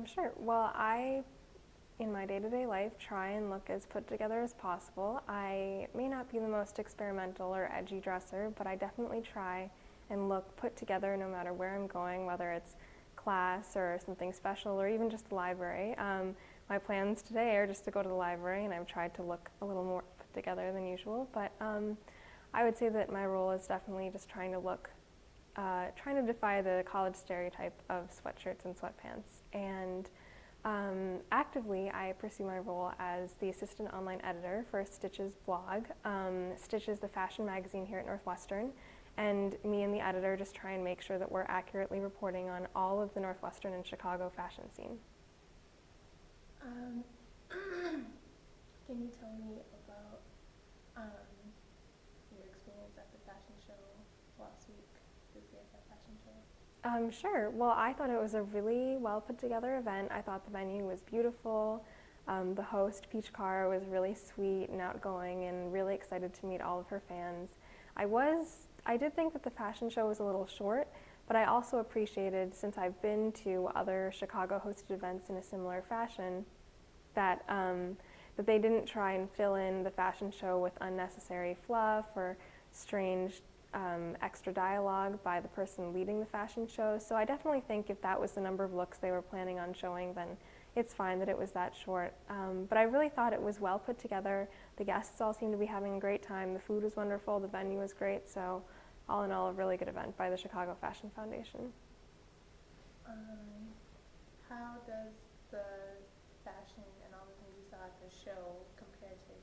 Sure. Well, in my day-to-day life, try and look as put together as possible. I may not be the most experimental or edgy dresser, but I definitely try and look put together no matter where I'm going, whether it's class or something special or even just the library. My plans today are just to go to the library, and I've tried to look a little more put together than usual, but I would say that my role is definitely just trying to defy the college stereotype of sweatshirts and sweatpants. And actively, I pursue my role as the assistant online editor for Stitch's blog. Stitch is the fashion magazine here at Northwestern, and me and the editor just try and make sure that we're accurately reporting on all of the Northwestern and Chicago fashion scene. Can you tell me about your experience at the fashion show last week, this year at that fashion show? Sure. Well, I thought it was a really well put together event. I thought the venue was beautiful. The host, Peach Carr, was really sweet and outgoing and really excited to meet all of her fans. I did think that the fashion show was a little short, but I also appreciated, since I've been to other Chicago hosted events in a similar fashion, that they didn't try and fill in the fashion show with unnecessary fluff or strange extra dialogue by the person leading the fashion show. So I definitely think if that was the number of looks they were planning on showing, then it's fine that it was that short. But I really thought it was well put together. The guests all seemed to be having a great time. The food was wonderful. The venue was great. So all in all, a really good event by the Chicago Fashion Foundation. How does the fashion and all the things you saw at the show compare to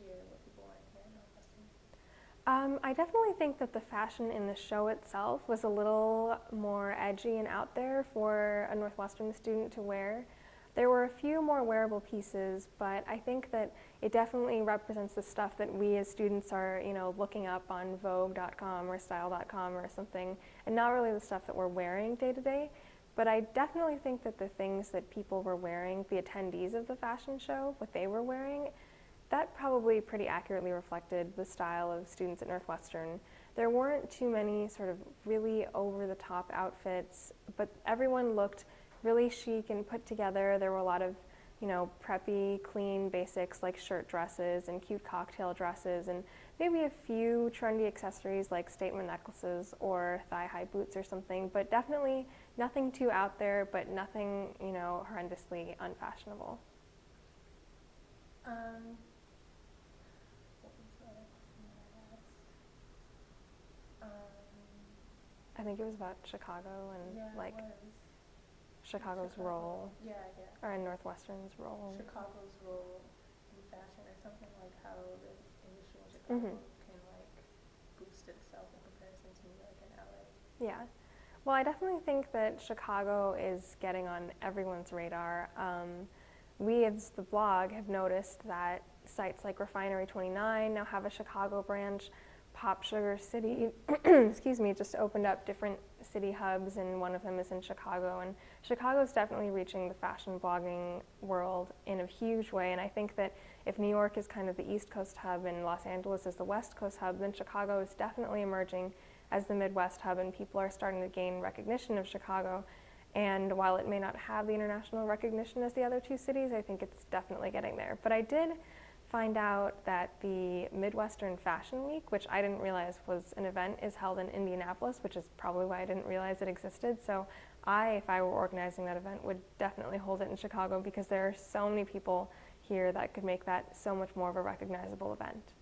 here, what people want here in Northwestern? I definitely think that the fashion in the show itself was a little more edgy and out there for a Northwestern student to wear. There were a few more wearable pieces, but I think that it definitely represents the stuff that we as students are, looking up on Vogue.com or Style.com or something, and not really the stuff that we're wearing day to day. But I definitely think that the things that people were wearing, the attendees of the fashion show, what they were wearing, that probably pretty accurately reflected the style of students at Northwestern. There weren't too many sort of really over-the-top outfits, but everyone looked really chic and put together. There were a lot of, preppy, clean basics like shirt dresses and cute cocktail dresses, and maybe a few trendy accessories like statement necklaces or thigh-high boots or something, but definitely nothing too out there, but nothing, horrendously unfashionable. What was the other question that I asked? I think it was about Chicago and Yeah, like it was. Chicago's Chicago. role, Yeah. or Northwestern's role. Chicago's role in fashion, or something like how the industry in Chicago can boost itself in comparison to New York and LA. Yeah. Well, I definitely think that Chicago is getting on everyone's radar. We, as the blog, have noticed that sites like Refinery29 now have a Chicago branch. Pop Sugar City, just opened up different city hubs, and one of them is in Chicago. And Chicago's definitely reaching the fashion blogging world in a huge way. And I think that if New York is kind of the East Coast hub and Los Angeles is the West Coast hub, then Chicago is definitely emerging as the Midwest hub, and people are starting to gain recognition of Chicago. And while it may not have the international recognition as the other two cities, I think it's definitely getting there. But I did find out that the Midwestern Fashion Week, which I didn't realize was an event, is held in Indianapolis, which is probably why I didn't realize it existed. So if I were organizing that event, would definitely hold it in Chicago, because there are so many people here that could make that so much more of a recognizable event.